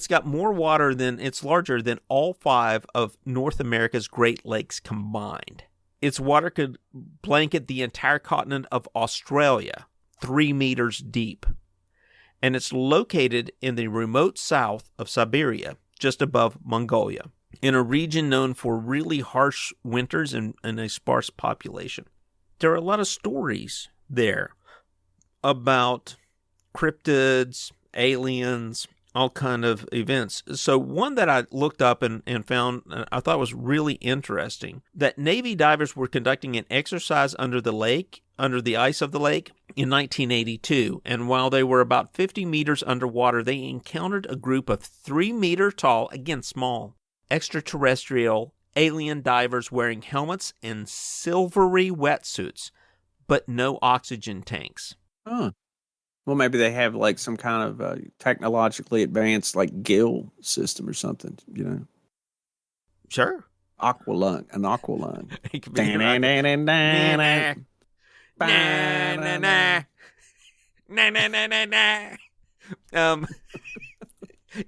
got more water it's larger than all 5 of North America's Great Lakes combined. Its water could blanket the entire continent of Australia, 3 meters deep. And it's located in the remote south of Siberia, just above Mongolia, in a region known for really harsh winters and a sparse population. There are a lot of stories there about cryptids, aliens, all kind of events. So one that I looked up and found I thought was really interesting, that Navy divers were conducting an exercise under the ice of the lake in 1982. And while they were about 50 meters underwater, they encountered a group of 3-meter tall, again small, extraterrestrial alien divers wearing helmets and silvery wetsuits, but no oxygen tanks. Huh. Well, maybe they have like some kind of technologically advanced like gill system or something, Sure. An aqua lung. It could be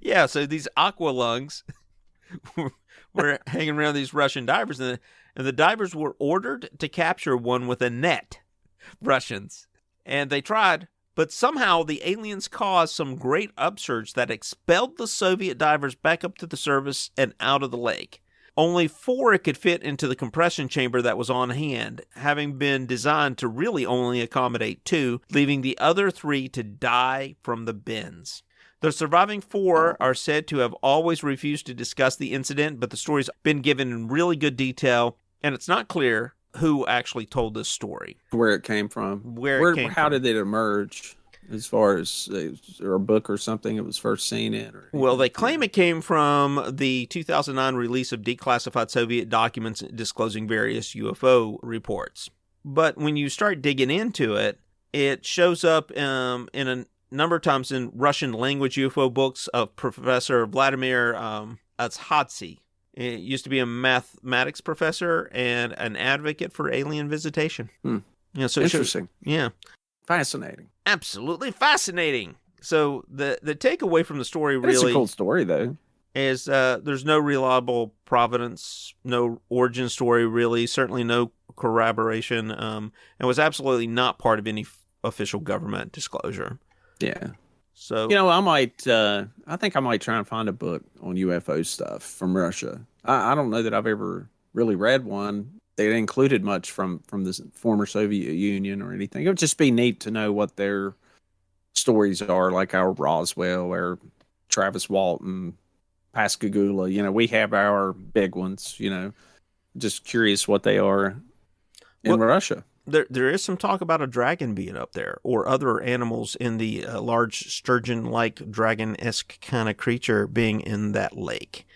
yeah, so these aqua lungs were hanging around these Russian divers, and the divers were ordered to capture one with a net, Russians. And they tried, but somehow the aliens caused some great upsurge that expelled the Soviet divers back up to the surface and out of the lake. Only 4 could fit into the compression chamber that was on hand, having been designed to really only accommodate 2, leaving the other 3 to die from the bends. The surviving 4 are said to have always refused to discuss the incident, but the story's been given in really good detail, and it's not clear who actually told this story. Where it came from. How did it emerge? As far as a book or something it was first seen in? Well, they claim it came from the 2009 release of declassified Soviet documents disclosing various UFO reports. But when you start digging into it, it shows up in a number of times in Russian language UFO books of Professor Vladimir Atshadsky. He used to be a mathematics professor and an advocate for alien visitation. So interesting. Yeah. Fascinating. Absolutely fascinating. So the takeaway from the story It's really a cool story, though. is there's no reliable provenance, no origin story really, certainly no corroboration, and was absolutely not part of any official government disclosure. Yeah. So I think I might try and find a book on UFO stuff from Russia. I don't know that I've ever really read one that included much from the former Soviet Union or anything. It would just be neat to know what their stories are, like our Roswell or Travis Walton, Pascagoula. We have our big ones. Just curious what they are in Russia. There is some talk about a dragon being up there, or other animals in the large sturgeon-like dragon-esque kind of creature being in that lake.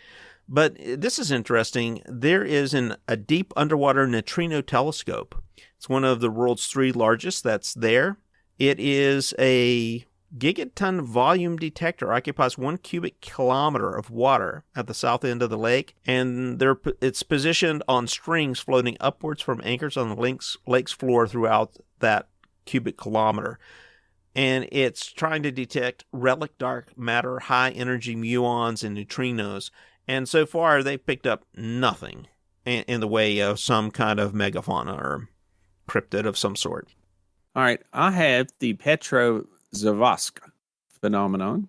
But this is interesting. There is a deep underwater neutrino telescope. It's one of the world's 3 largest that's there. It is a gigaton volume detector, occupies 1 cubic kilometer of water at the south end of the lake, and it's positioned on strings floating upwards from anchors on the lake's floor throughout that cubic kilometer. And it's trying to detect relic dark matter, high energy muons, and neutrinos. And so far, they've picked up nothing in the way of some kind of megafauna or cryptid of some sort. All right, I have the Petro Zavaska phenomenon.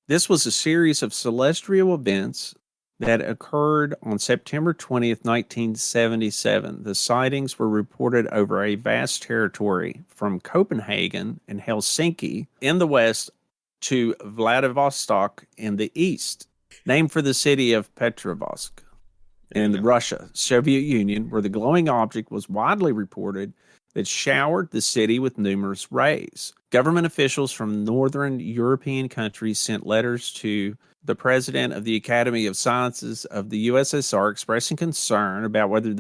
This was a series of celestial events that occurred on September 20th, 1977. The sightings were reported over a vast territory from Copenhagen and Helsinki in the west to Vladivostok in the east, named for the city of Petrovsk in Russia, Soviet Union, where the glowing object was widely reported that showered the city with numerous rays. Government officials from northern European countries sent letters to the president of the Academy of Sciences of the USSR expressing concern about whether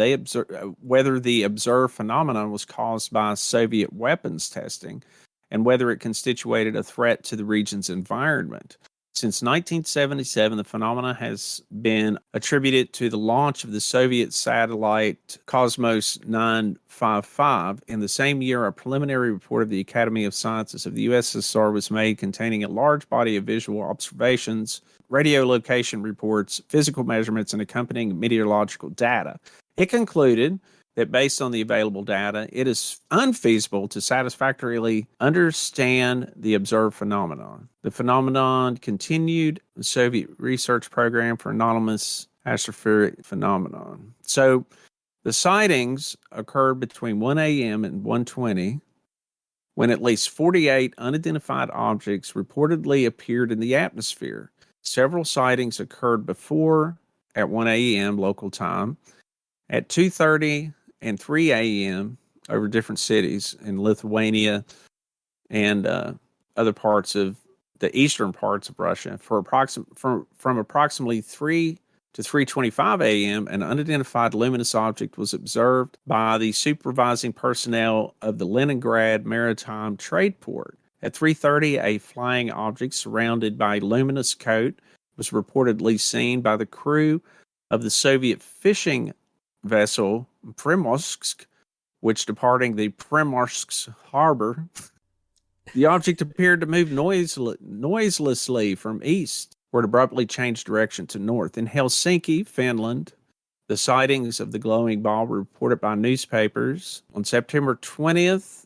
the observed phenomenon was caused by Soviet weapons testing and whether it constituted a threat to the region's environment. Since 1977, the phenomena has been attributed to the launch of the Soviet satellite Cosmos 955. In the same year, a preliminary report of the Academy of Sciences of the USSR was made containing a large body of visual observations, radio location reports, physical measurements, and accompanying meteorological data. It concluded that based on the available data, it is unfeasible to satisfactorily understand the observed phenomenon. The phenomenon continued the Soviet research program for anomalous astrophysical phenomenon. So the sightings occurred between 1 a.m. and 1:20 when at least 48 unidentified objects reportedly appeared in the atmosphere. Several sightings occurred before at 1 a.m. local time, at 2:30 and 3 a.m. over different cities in Lithuania and other parts of the eastern parts of Russia. From approximately 3 to 3:25 a.m., an unidentified luminous object was observed by the supervising personnel of the Leningrad Maritime Trade Port. At 3:30, a flying object surrounded by a luminous coat was reportedly seen by the crew of the Soviet fishing vessel Primorsk, which departing the Primorsk harbor. The object appeared to move noiselessly from east, where it abruptly changed direction to north. In Helsinki, Finland, the sightings of the glowing ball were reported by newspapers. On September 20th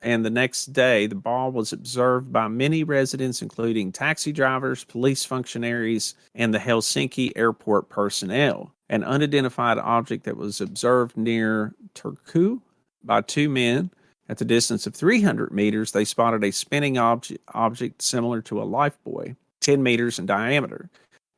and the next day, the ball was observed by many residents, including taxi drivers, police functionaries, and the Helsinki airport personnel. An unidentified object that was observed near Turku by 2 men at the distance of 300 meters. They spotted a spinning object similar to a lifebuoy, 10 meters in diameter.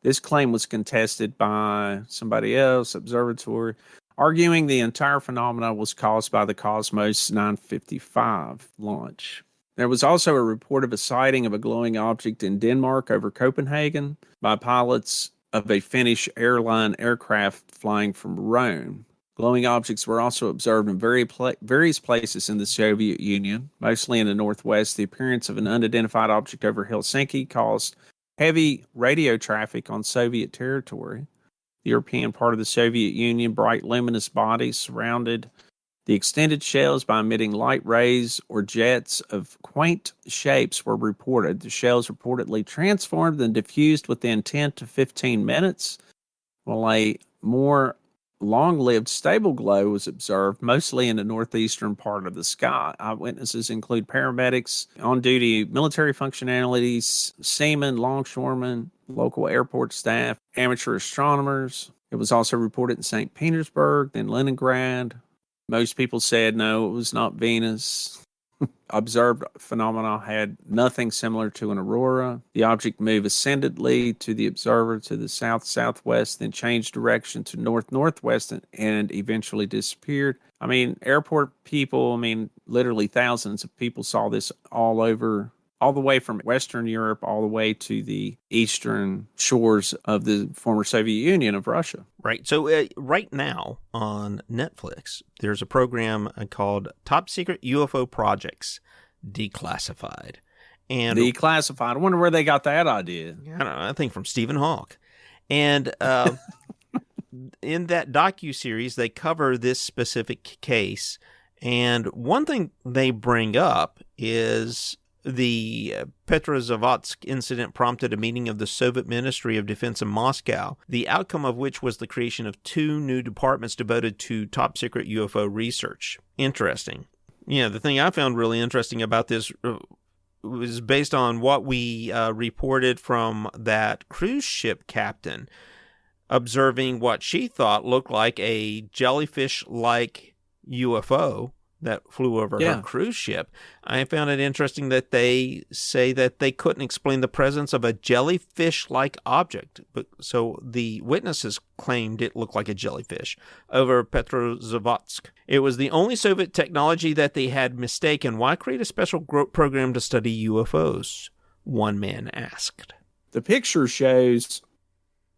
This claim was contested by somebody else, observatory, arguing the entire phenomena was caused by the Cosmos 955 launch. There was also a report of a sighting of a glowing object in Denmark over Copenhagen by pilots of a Finnish airline aircraft flying from Rome. Glowing objects were also observed in various places in the Soviet Union, mostly in the northwest. The appearance of an unidentified object over Helsinki caused heavy radio traffic on Soviet territory. The European part of the Soviet Union, bright luminous bodies surrounded The extended shells by emitting light rays or jets of quaint shapes were reported. The shells reportedly transformed and diffused within 10 to 15 minutes, while a more long-lived stable glow was observed, mostly in the northeastern part of the sky. Eyewitnesses include paramedics, on-duty military functionalities, seamen, longshoremen, local airport staff, amateur astronomers. It was also reported in St. Petersburg, then Leningrad. Most people said no, it was not Venus. Observed phenomena had nothing similar to an aurora. The object moved ascendantly to the observer to the south-southwest, then changed direction to north-northwest and eventually disappeared. I mean, airport people, literally thousands of people saw this all over, all the way from Western Europe all the way to the eastern shores of the former Soviet Union of Russia. Right. So right now on Netflix, there's a program called Top Secret UFO Projects Declassified. And Declassified. I wonder where they got that idea. I don't know. I think from Stephen Hawking. And in that docuseries, they cover this specific case. And one thing they bring up is the Petro Zavaska incident prompted a meeting of the Soviet Ministry of Defense in Moscow, the outcome of which was the creation of 2 new departments devoted to top secret UFO research. Interesting. The thing I found really interesting about this was based on what we reported from that cruise ship captain observing what she thought looked like a jellyfish-like UFO that flew over her cruise ship. I found it interesting that they say that they couldn't explain the presence of a jellyfish-like object. So the witnesses claimed it looked like a jellyfish over Petrozavodsk. It was the only Soviet technology that they had mistaken. Why create a special program to study UFOs? One man asked. The picture shows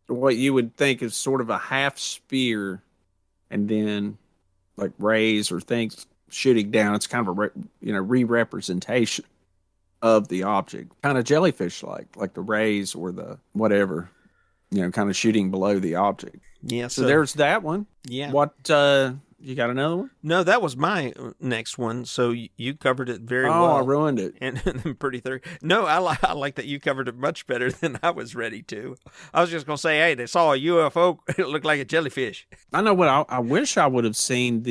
what you would think is sort of a half spear and then like rays or things shooting down. It's kind of a re-representation of the object, kind of jellyfish-like the rays or the whatever, kind of shooting below the object. Yeah. So there's that one. Yeah. What you got another one? No, that was my next one. So you covered it very well. Oh, I ruined it. And pretty thorough. No, I like that you covered it much better than I was ready to. I was just going to say, hey, they saw a UFO. It looked like a jellyfish. I know what I wish I would have seen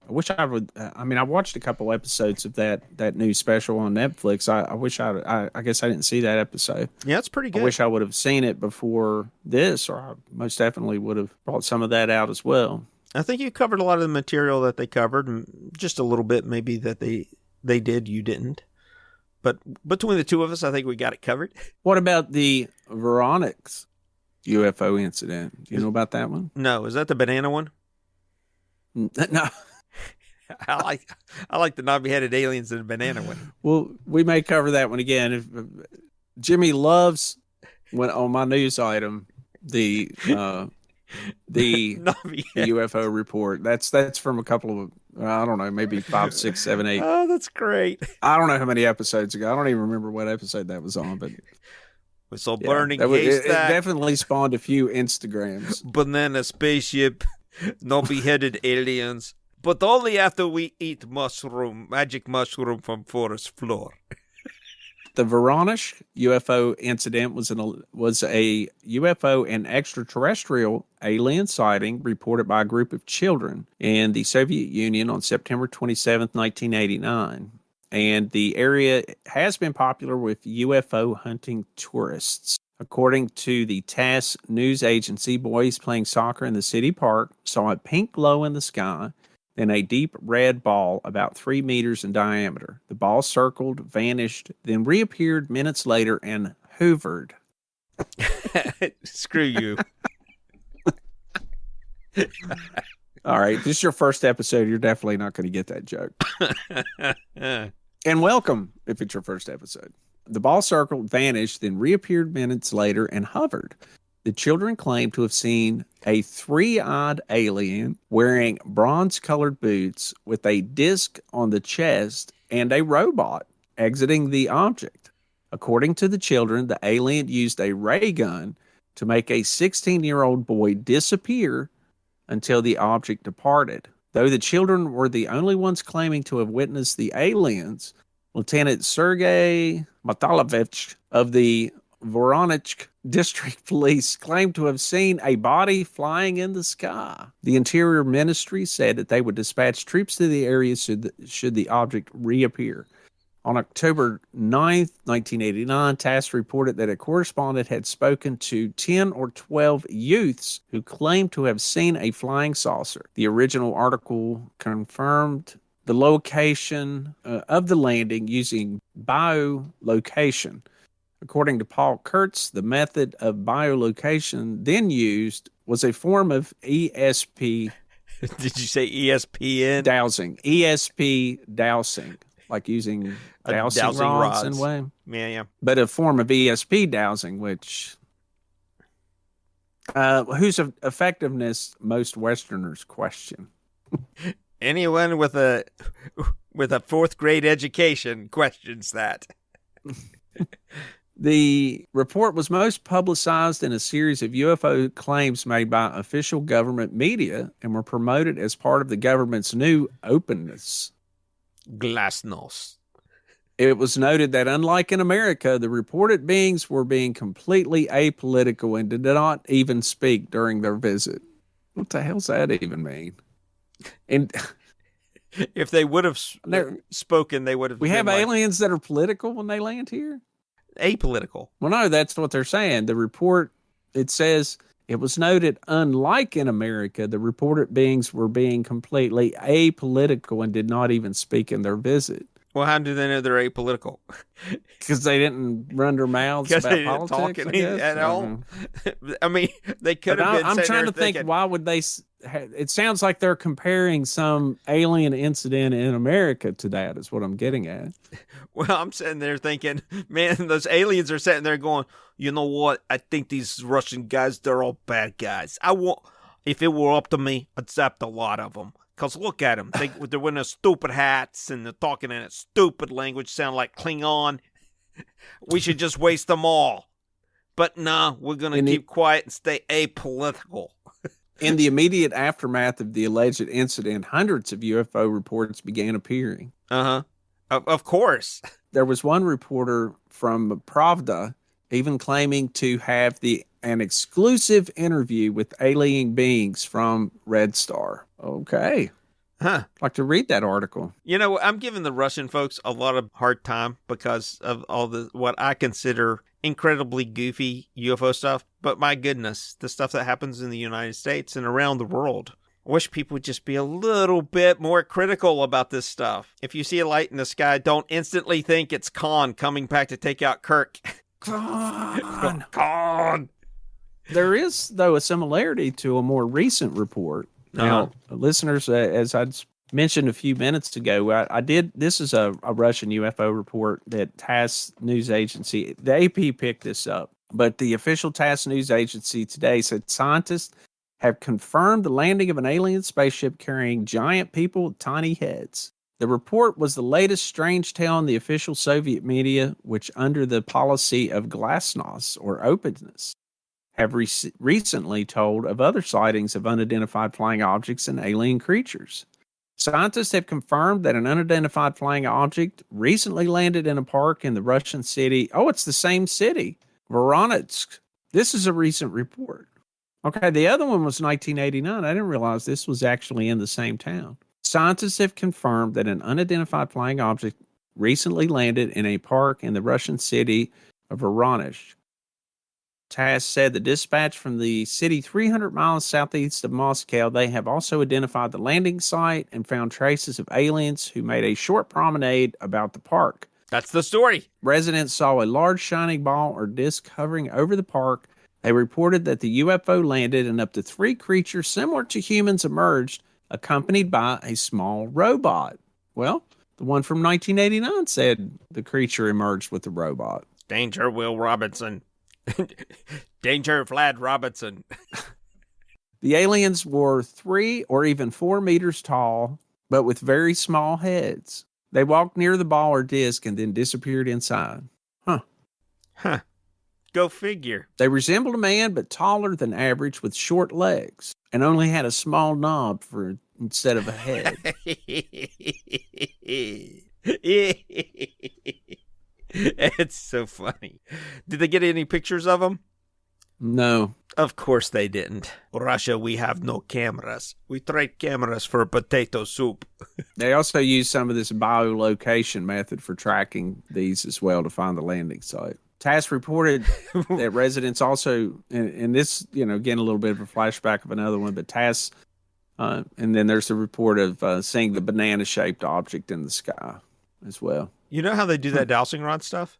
I watched a couple episodes of that new special on Netflix. I guess I didn't see that episode. Yeah, it's pretty good. I wish I would have seen it before this, or I most definitely would have brought some of that out as well. I think you covered a lot of the material that they covered, and just a little bit maybe that they did, you didn't. But between the two of us, I think we got it covered. What about the Vronix UFO incident? Do you know about that one? No, is that the banana one? No. I like the knobby-headed aliens in the banana one. Well, we may cover that one again. Jimmy loves on my news item the UFO report. That's from a couple of I don't know, maybe 5, 6, 7, 8. Oh, that's great. I don't know how many episodes ago. I don't even remember what episode that was on, but whistle burning it definitely spawned a few Instagrams. Banana spaceship, knobby-headed aliens. But only after we eat magic mushroom from forest floor. The Vronix UFO incident was a UFO and extraterrestrial alien sighting reported by a group of children in the Soviet Union on September 27th, 1989. And the area has been popular with UFO hunting tourists. According to the TASS news agency, boys playing soccer in the city park saw a pink glow in the sky, then a deep red ball about 3 meters in diameter. The ball circled, vanished, then reappeared minutes later and hovered. Screw you. All right, this is your first episode. You're definitely not going to get that joke. And welcome if it's your first episode. The ball circled, vanished, then reappeared minutes later and hovered. The children claimed to have seen a 3-eyed alien wearing bronze-colored boots with a disc on the chest and a robot exiting the object. According to the children, the alien used a ray gun to make a 16-year-old boy disappear until the object departed. Though the children were the only ones claiming to have witnessed the aliens, Lieutenant Sergei Matalovich of the Vronix District Police claimed to have seen a body flying in the sky. The Interior Ministry said that they would dispatch troops to the area should the object reappear. On October 9th, 1989, TASS reported that a correspondent had spoken to 10 or 12 youths who claimed to have seen a flying saucer. The original article confirmed the location of the landing using biolocation. According to Paul Kurtz, the method of biolocation then used was a form of ESP. Did you say ESPN? Dowsing. ESP dowsing. Like using dowsing rods in a way. Yeah. But a form of ESP dowsing, which whose effectiveness most Westerners question. Anyone with a fourth grade education questions that. The report was most publicized in a series of UFO claims made by official government media and were promoted as part of the government's new openness. Glasnost. It was noted that unlike in America, the reported beings were being completely apolitical and did not even speak during their visit. What the hell's that even mean? And if they would have spoken, they would have. We have aliens that are political when they land here? Apolitical. Well, no, that's what they're saying. The report, it says, it was noted, unlike in America, the reported beings were being completely apolitical and did not even speak in their visit. Well, how do they know they're apolitical? Because they didn't run their mouths about they politics, didn't talk at all. I mean, they could have been. I'm trying to thinking, think, why would they? It sounds like they're comparing some alien incident in America to that, is what I'm getting at. Well, I'm sitting there thinking, man, those aliens are sitting there going, you know what? I think these Russian guys, they're all bad guys. If it were up to me, I'd zap a lot of them. Because look at them. They're wearing their stupid hats and they're talking in a stupid language, sound like Klingon. We should just waste them all. But no, we're going to keep quiet and stay apolitical. In the immediate aftermath of the alleged incident, hundreds of UFO reports began appearing. Uh-huh. Of course. There was one reporter from Pravda even claiming to have an exclusive interview with alien beings from Red Star. Okay. Huh. I'd like to read that article. You know, I'm giving the Russian folks a lot of hard time because of all the what I consider incredibly goofy UFO stuff. But my goodness, the stuff that happens in the United States and around the world. I wish people would just be a little bit more critical about this stuff. If you see a light in the sky, don't instantly think it's Khan coming back to take out Kirk. Khan! There is, though, a similarity to a more recent report. Now, listeners, as I mentioned a few minutes ago, this is a Russian UFO report that TASS news agency, the AP picked this up, but the official TASS news agency today said scientists have confirmed the landing of an alien spaceship carrying giant people with tiny heads. The report was the latest strange tale in the official Soviet media, which under the policy of glasnost, or openness, have recently told of other sightings of unidentified flying objects and alien creatures. Scientists have confirmed that an unidentified flying object recently landed in a park in the Russian city. Oh, it's the same city, Vronix. This is a recent report. Okay, the other one was 1989. I didn't realize this was actually in the same town. Scientists have confirmed that an unidentified flying object recently landed in a park in the Russian city of Vronix. TASS said the dispatch from the city 300 miles southeast of Moscow, they have also identified the landing site and found traces of aliens who made a short promenade about the park. That's the story. Residents saw a large shining ball or disc hovering over the park. They reported that the UFO landed and up to 3 creatures similar to humans emerged, accompanied by a small robot. Well, the one from 1989 said the creature emerged with the robot. Danger, Will Robinson. Danger, Vlad Robinson. The aliens were 3 or even 4 meters tall, but with very small heads. They walked near the ball or disc and then disappeared inside. Huh. Go figure. They resembled a man, but taller than average with short legs and only had a small knob instead of a head. It's so funny. Did they get any pictures of them? No. Of course they didn't. Russia, we have no cameras. We trade cameras for potato soup. They also use some of this biolocation method for tracking these as well to find the landing site. TASS reported that residents also, and this, again, a little bit of a flashback of another one, but TASS, and then there's a report of seeing the banana-shaped object in the sky as well. You know how they do that dowsing rod stuff?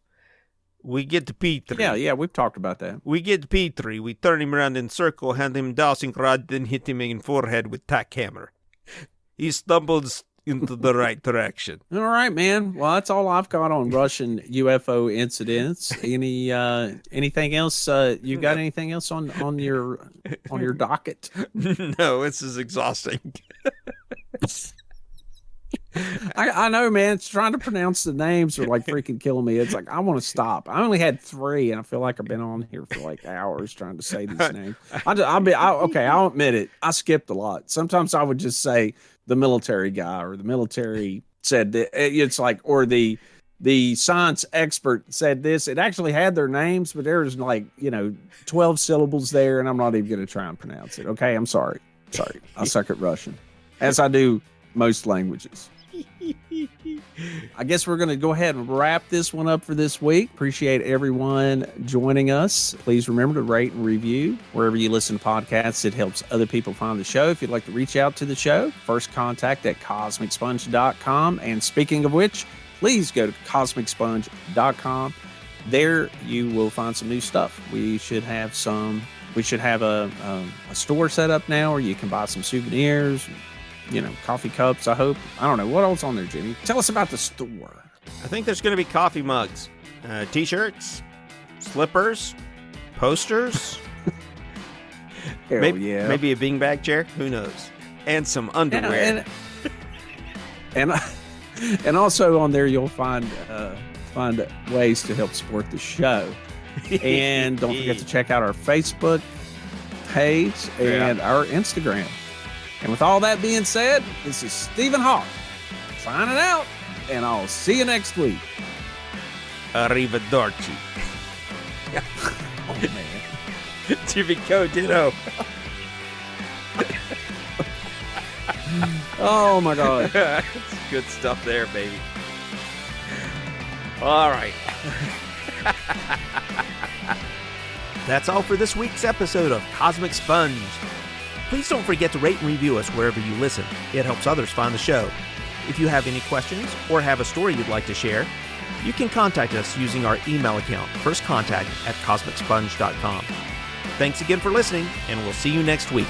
We get to Petro. Yeah, we've talked about that. We get Petro. We turn him around in a circle, hand him dowsing rod, then hit him in the forehead with tack hammer. He stumbles into the right direction. All right, man. Well, that's all I've got on Russian UFO incidents. Anything else? You got anything else on your docket? No, this is exhausting. I know, man. It's trying to pronounce the names are like freaking killing me. It's like I want to stop. I only had 3, and I feel like I've been on here for like hours trying to say these names. I'll admit it. I skipped a lot. Sometimes I would just say the military guy or the military said that. It's like, or the science expert said this. It actually had their names, but there was like 12 syllables there, and I'm not even going to try and pronounce it. Okay, I'm sorry. I suck at Russian, as I do most languages. I guess we're going to go ahead and wrap this one up for this week. Appreciate everyone joining us. Please remember to rate and review wherever you listen to podcasts. It helps other people find the show. If you'd like to reach out to the show, first contact at cosmicsponge.com. And speaking of which, please go to cosmicsponge.com. There you will find some new stuff. We should have a store set up now where you can buy some souvenirs, coffee cups, I hope. I don't know. What else on there, Jimmy? Tell us about the store. I think there's going to be coffee mugs, T-shirts, slippers, posters. Maybe a beanbag chair. Who knows? And some underwear. And also on there you'll find ways to help support the show. And don't forget to check out our Facebook page and our Instagram. And with all that being said, this is Stephen Hawk signing out, and I'll see you next week. Arrivederci. Oh, man. Jimmy Co. Ditto. Oh, my God. That's good stuff there, baby. All right. That's all for this week's episode of Cosmic Sponge. Please don't forget to rate and review us wherever you listen. It helps others find the show. If you have any questions or have a story you'd like to share, you can contact us using our email account, firstcontact@cosmicsponge.com. Thanks again for listening, and we'll see you next week.